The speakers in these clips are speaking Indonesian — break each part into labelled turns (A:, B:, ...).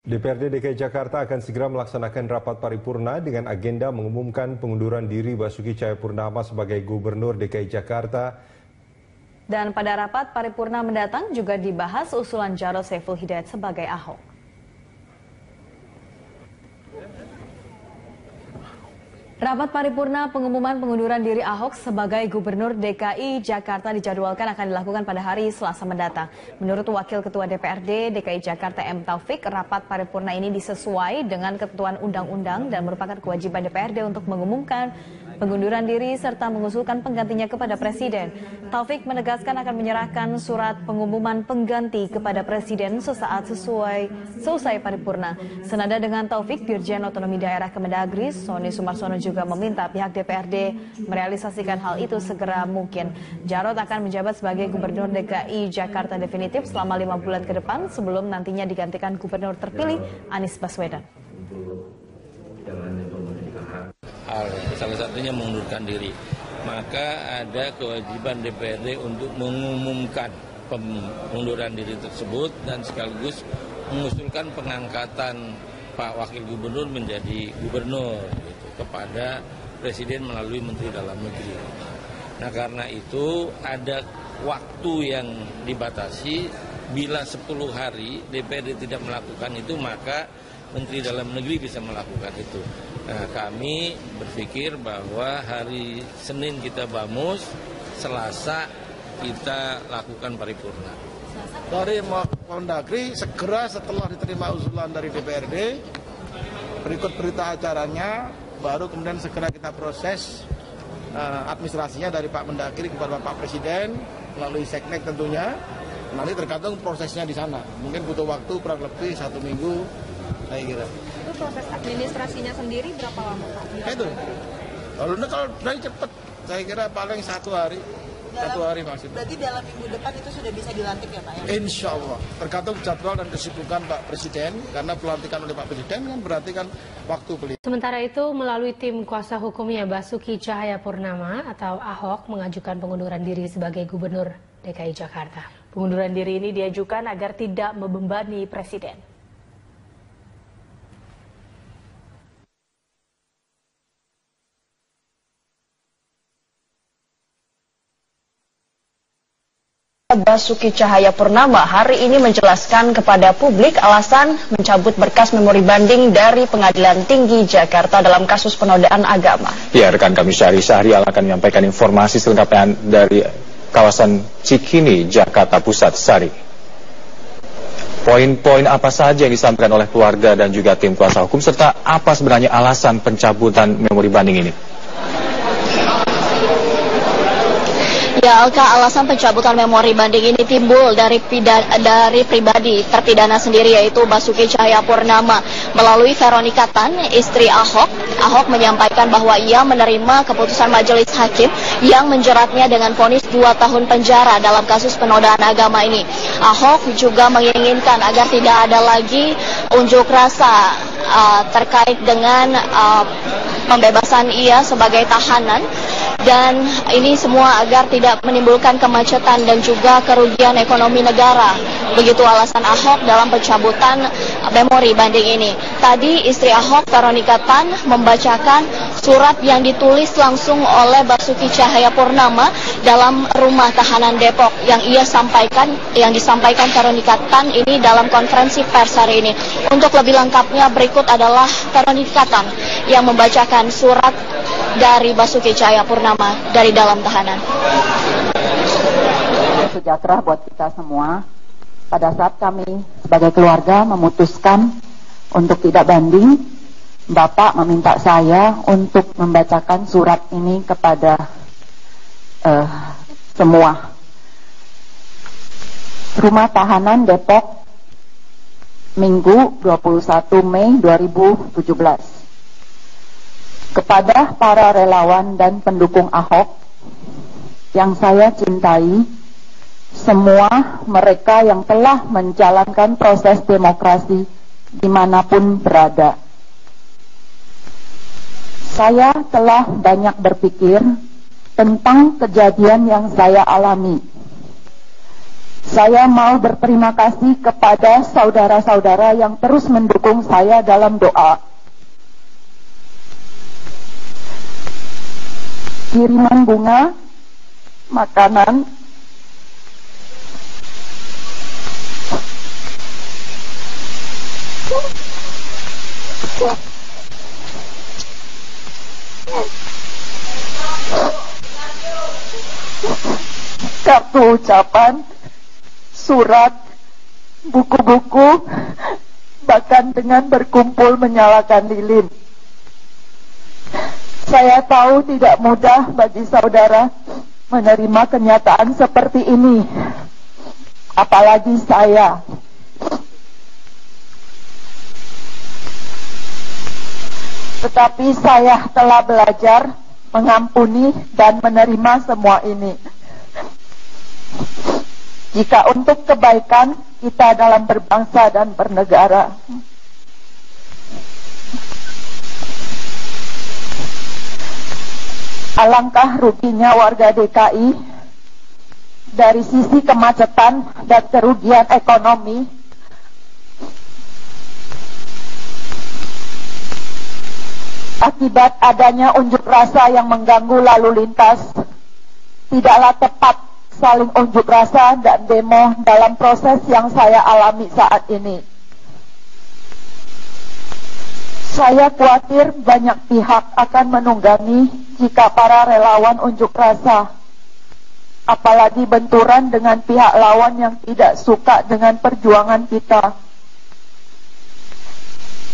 A: DPRD DKI Jakarta akan segera melaksanakan rapat paripurna dengan agenda mengumumkan pengunduran diri Basuki Cahayapurnama sebagai Gubernur DKI Jakarta.
B: Dan pada rapat paripurna mendatang juga dibahas usulan Jarod Saiful Hidayat sebagai Ahok. Rapat paripurna pengumuman pengunduran diri Ahok sebagai Gubernur DKI Jakarta dijadwalkan akan dilakukan pada hari Selasa mendatang. Menurut Wakil Ketua DPRD DKI Jakarta M. Taufik, rapat paripurna ini disesuai dengan ketentuan undang-undang dan merupakan kewajiban DPRD untuk mengumumkan pengunduran diri serta mengusulkan penggantinya kepada Presiden. Taufik menegaskan akan menyerahkan surat pengumuman pengganti kepada Presiden sesaat selesai paripurna. Senada dengan Taufik, Dirjen Otonomi Daerah Kemendagri, Sony Sumarsono juga meminta pihak DPRD merealisasikan hal itu segera mungkin. Jarod akan menjabat sebagai Gubernur DKI Jakarta definitif selama 5 bulan ke depan sebelum nantinya digantikan Gubernur terpilih Anies Baswedan.
C: Salah satunya mengundurkan diri, maka ada kewajiban DPRD untuk mengumumkan pengunduran diri tersebut dan sekaligus mengusulkan pengangkatan Pak Wakil Gubernur menjadi Gubernur kepada Presiden melalui Menteri Dalam Negeri. Nah, karena itu ada waktu yang dibatasi. Bila 10 hari DPRD tidak melakukan itu, maka Menteri Dalam Negeri bisa melakukan itu. Nah, kami berpikir bahwa hari Senin kita bamus, Selasa kita lakukan paripurna.
D: Dari Mendagri segera setelah diterima usulan dari DPRD, berikut berita acaranya, baru kemudian segera kita proses administrasinya dari Pak Mendagri kepada Pak Presiden melalui Seknek tentunya. Nanti tergantung prosesnya di sana. Mungkin butuh waktu kurang lebih 1 minggu, saya kira.
E: Itu proses administrasinya sendiri berapa lama, Pak?
D: Itu. Kalau dari cepat, saya kira paling 1 hari. 1 hari maksimal.
E: Berarti dalam minggu depan itu sudah bisa dilantik ya, Pak? Ya?
D: Insya Allah. Tergantung jadwal dan kesibukan Pak Presiden. Karena pelantikan oleh Pak Presiden kan berarti kan waktu beliau.
F: Sementara itu, melalui tim kuasa hukumnya Basuki Cahayapurnama atau Ahok mengajukan pengunduran diri sebagai Gubernur DKI Jakarta.
B: Pengunduran diri ini diajukan agar tidak membebani Presiden.
G: Basuki Cahayapurnama hari ini menjelaskan kepada publik alasan mencabut berkas memori banding dari Pengadilan Tinggi Jakarta dalam kasus penodaan agama.
H: Ya, rekan kami Syahrial akan menyampaikan informasi selengkapnya dari kawasan Cikini, Jakarta Pusat. Sari. Poin-poin apa saja yang disampaikan oleh keluarga dan juga tim kuasa hukum, serta apa sebenarnya alasan pencabutan memori banding ini?
G: Ya, Alka, alasan pencabutan memori banding ini timbul dari pribadi terpidana sendiri, yaitu Basuki Cahayapurnama. Melalui Veronica Tan, istri Ahok, Ahok menyampaikan bahwa ia menerima keputusan majelis hakim yang menjeratnya dengan vonis 2 tahun penjara dalam kasus penodaan agama ini. Ahok juga menginginkan agar tidak ada lagi unjuk rasa terkait dengan pembebasan ia sebagai tahanan. Dan ini semua agar tidak menimbulkan kemacetan dan juga kerugian ekonomi negara. Begitu alasan Ahok dalam pencabutan memori banding ini. Tadi istri Ahok, Veronica Tan, membacakan surat yang ditulis langsung oleh Basuki Cahayapurnama dalam rumah tahanan Depok yang disampaikan Veronica Tan ini dalam konferensi pers hari ini. Untuk lebih lengkapnya berikut adalah Veronica Tan yang membacakan surat dari Basuki Cahayapurnama dari dalam tahanan.
I: Sejahtera buat kita semua. Pada saat kami sebagai keluarga memutuskan untuk tidak banding, Bapak meminta saya untuk membacakan surat ini kepada semua. Rumah tahanan Depok, Minggu 21 Mei 2017. Kepada para relawan dan pendukung Ahok yang saya cintai, semua mereka yang telah menjalankan proses demokrasi dimanapun berada. Saya telah banyak berpikir tentang kejadian yang saya alami. Saya mau berterima kasih kepada saudara-saudara yang terus mendukung saya dalam doa. Kiriman bunga, makanan, kartu ucapan, surat, buku-buku, bahkan dengan berkumpul menyalakan lilin. Saya tahu tidak mudah bagi saudara menerima kenyataan seperti ini, apalagi saya. Tetapi saya telah belajar mengampuni dan menerima semua ini. Jika untuk kebaikan kita dalam berbangsa dan bernegara. Alangkah ruginya warga DKI dari sisi kemacetan dan kerugian ekonomi akibat adanya unjuk rasa yang mengganggu lalu lintas. Tidaklah tepat saling unjuk rasa dan demo dalam proses yang saya alami saat ini. Saya khawatir banyak pihak akan menunggangi jika para relawan unjuk rasa, apalagi benturan dengan pihak lawan yang tidak suka dengan perjuangan kita.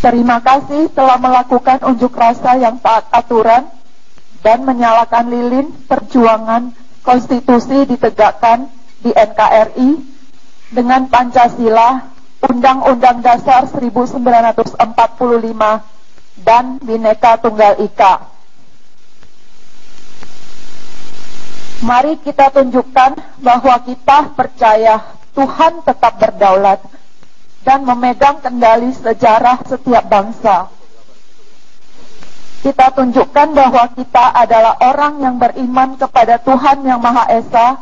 I: Terima kasih telah melakukan unjuk rasa yang taat aturan dan menyalakan lilin perjuangan konstitusi ditegakkan di NKRI dengan Pancasila, Undang-Undang Dasar 1945 dan Bhinneka Tunggal Ika. Mari kita tunjukkan bahwa kita percaya Tuhan tetap berdaulat dan memegang kendali sejarah setiap bangsa. Kita tunjukkan bahwa kita adalah orang yang beriman kepada Tuhan yang Maha Esa,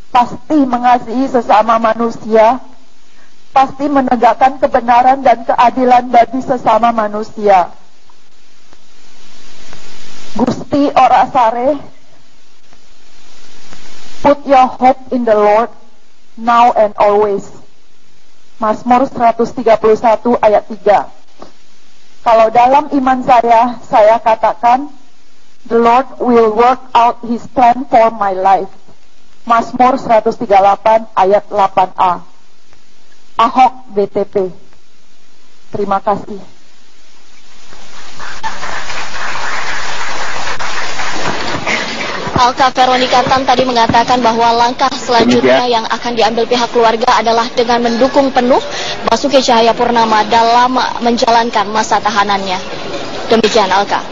I: pasti mengasihi sesama manusia, pasti menegakkan kebenaran dan keadilan bagi sesama manusia. Gusti ora sare, put your hope in the Lord, now and always. Mazmur 131 ayat 3. Kalau dalam iman saya katakan, the Lord will work out His plan for my life. Mazmur 138 ayat 8a. Ahok BTP. Terima kasih.
G: Alka Veronica Tan tadi mengatakan bahwa langkah selanjutnya yang akan diambil pihak keluarga adalah dengan mendukung penuh Basuki Cahayapurnama dalam menjalankan masa tahanannya. Demikian Alka.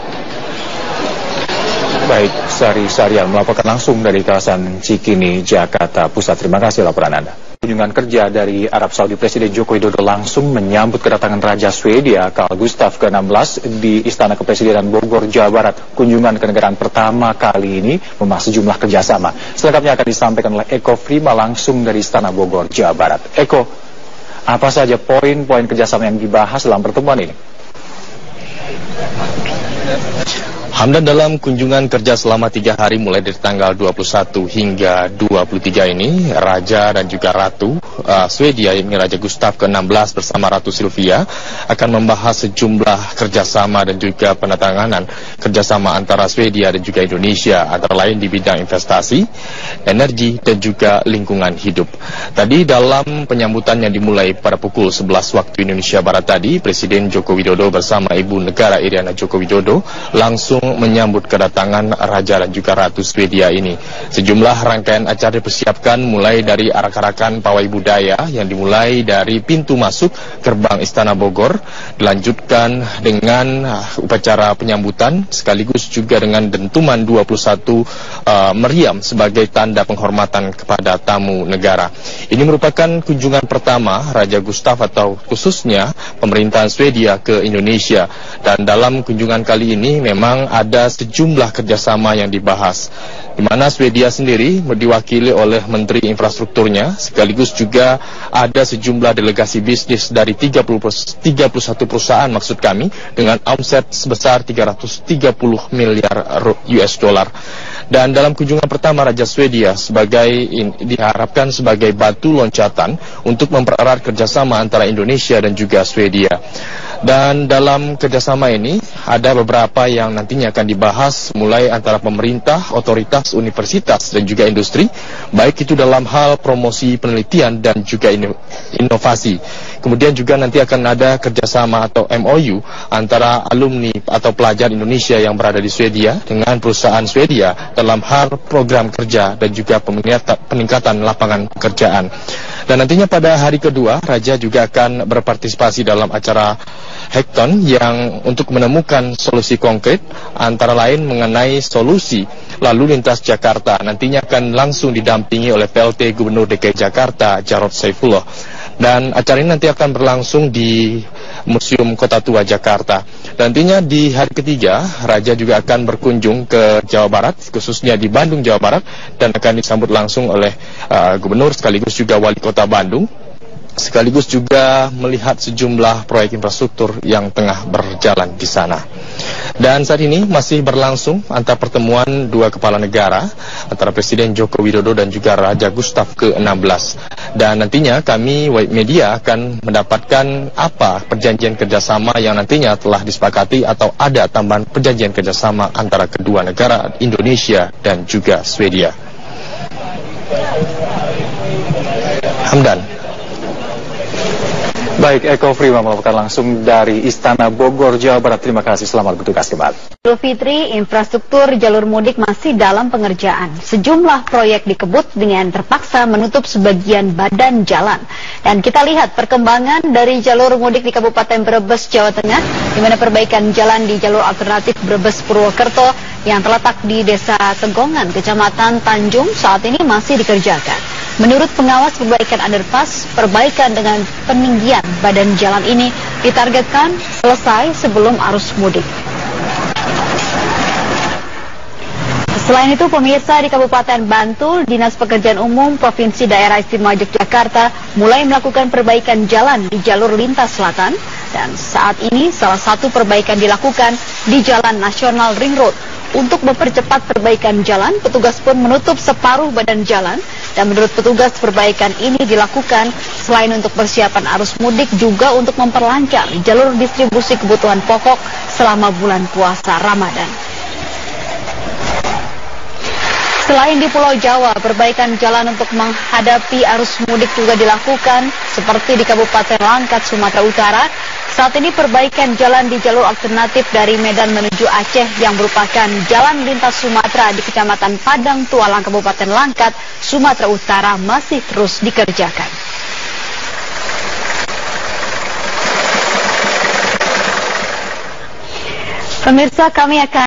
H: Baik, Sari Sarial melaporkan langsung dari kawasan Cikini, Jakarta Pusat. Terima kasih laporan Anda. Kunjungan kerja dari Arab Saudi, Presiden Joko Widodo langsung menyambut kedatangan Raja Swedia Carl Gustaf ke-16 di Istana Kepresidenan Bogor, Jawa Barat. Kunjungan kenegaraan pertama kali ini membahas sejumlah kerjasama. Selengkapnya akan disampaikan oleh Eko Frima langsung dari Istana Bogor, Jawa Barat. Eko, apa saja poin-poin kerjasama yang dibahas dalam pertemuan ini?
J: Hamdan, dalam kunjungan kerja selama 3 hari mulai dari tanggal 21 hingga 23 ini, Raja dan juga Ratu Swedia, yakni Raja Gustaf ke-16 bersama Ratu Silvia akan membahas sejumlah kerjasama dan juga penandatanganan kerjasama antara Swedia dan juga Indonesia, antara lain di bidang investasi, energi dan juga lingkungan hidup. Tadi dalam penyambutan yang dimulai pada pukul 11 waktu Indonesia Barat tadi, Presiden Joko Widodo bersama Ibu Negara Iriana Joko Widodo langsung menyambut kedatangan Raja dan juga Ratu Swedia ini. Sejumlah rangkaian acara dipersiapkan mulai dari arak-arakan pawai budaya yang dimulai dari pintu masuk gerbang Istana Bogor, dilanjutkan dengan upacara penyambutan sekaligus juga dengan dentuman 21 meriam sebagai tanda penghormatan kepada tamu negara. Ini merupakan kunjungan pertama Raja Gustaf atau khususnya pemerintahan Swedia ke Indonesia, dan dalam kunjungan kali ini memang ada sejumlah kerjasama yang dibahas, di mana Swedia sendiri diwakili oleh Menteri Infrastrukturnya, sekaligus juga ada sejumlah delegasi bisnis dari 31 perusahaan maksud kami, dengan omset sebesar 330 miliar US dollar. Dan dalam kunjungan pertama Raja Swedia diharapkan sebagai batu loncatan untuk mempererat kerjasama antara Indonesia dan juga Swedia. Dan dalam kerjasama ini ada beberapa yang nantinya akan dibahas, mulai antara pemerintah, otoritas, universitas, dan juga industri, baik itu dalam hal promosi penelitian dan juga inovasi. Kemudian juga nanti akan ada kerjasama atau MOU antara alumni atau pelajar Indonesia yang berada di Swedia dengan perusahaan Swedia dalam hal program kerja dan juga peningkatan lapangan pekerjaan. Dan nantinya pada hari kedua, Raja juga akan berpartisipasi dalam acara Hackathon yang untuk menemukan solusi konkret, antara lain mengenai solusi lalu lintas Jakarta. Nantinya akan langsung didampingi oleh PLT Gubernur DKI Jakarta, Jarod Saifullah. Dan acara ini nanti akan berlangsung di Museum Kota Tua Jakarta. Nantinya di hari ketiga, Raja juga akan berkunjung ke Jawa Barat, khususnya di Bandung, Jawa Barat, dan akan disambut langsung oleh Gubernur sekaligus juga Wali Kota Bandung, sekaligus juga melihat sejumlah proyek infrastruktur yang tengah berjalan di sana. Dan saat ini masih berlangsung antar pertemuan dua kepala negara, antara Presiden Joko Widodo dan juga Raja Gustaf ke-16. Dan nantinya kami media akan mendapatkan apa perjanjian kerjasama yang nantinya telah disepakati atau ada tambahan perjanjian kerjasama antara kedua negara, Indonesia dan juga Swedia. Hamdan.
H: Baik, Eko Prima melaporkan langsung dari Istana Bogor, Jawa Barat. Terima kasih, selamat bertugas kembali.
K: Idul Fitri, infrastruktur jalur mudik masih dalam pengerjaan. Sejumlah proyek dikebut dengan terpaksa menutup sebagian badan jalan. Dan kita lihat perkembangan dari jalur mudik di Kabupaten Brebes, Jawa Tengah, di mana perbaikan jalan di jalur alternatif Brebes Purwokerto yang terletak di Desa Tegongan, Kecamatan Tanjung, saat ini masih dikerjakan. Menurut pengawas perbaikan underpass, perbaikan dengan peninggian badan jalan ini ditargetkan selesai sebelum arus mudik. Selain itu, pemirsa, di Kabupaten Bantul, Dinas Pekerjaan Umum Provinsi Daerah Istimewa Yogyakarta mulai melakukan perbaikan jalan di jalur lintas selatan, dan saat ini salah satu perbaikan dilakukan di Jalan Nasional Ring Road. Untuk mempercepat perbaikan jalan, petugas pun menutup separuh badan jalan, dan menurut petugas perbaikan ini dilakukan selain untuk persiapan arus mudik juga untuk memperlancar jalur distribusi kebutuhan pokok selama bulan puasa Ramadan. Selain di Pulau Jawa, perbaikan jalan untuk menghadapi arus mudik juga dilakukan seperti di Kabupaten Langkat, Sumatera Utara. Saat ini perbaikan jalan di jalur alternatif dari Medan menuju Aceh yang merupakan jalan lintas Sumatera di Kecamatan Padang Tualang, Kabupaten Langkat, Sumatera Utara masih terus dikerjakan. Pemirsa, kami akan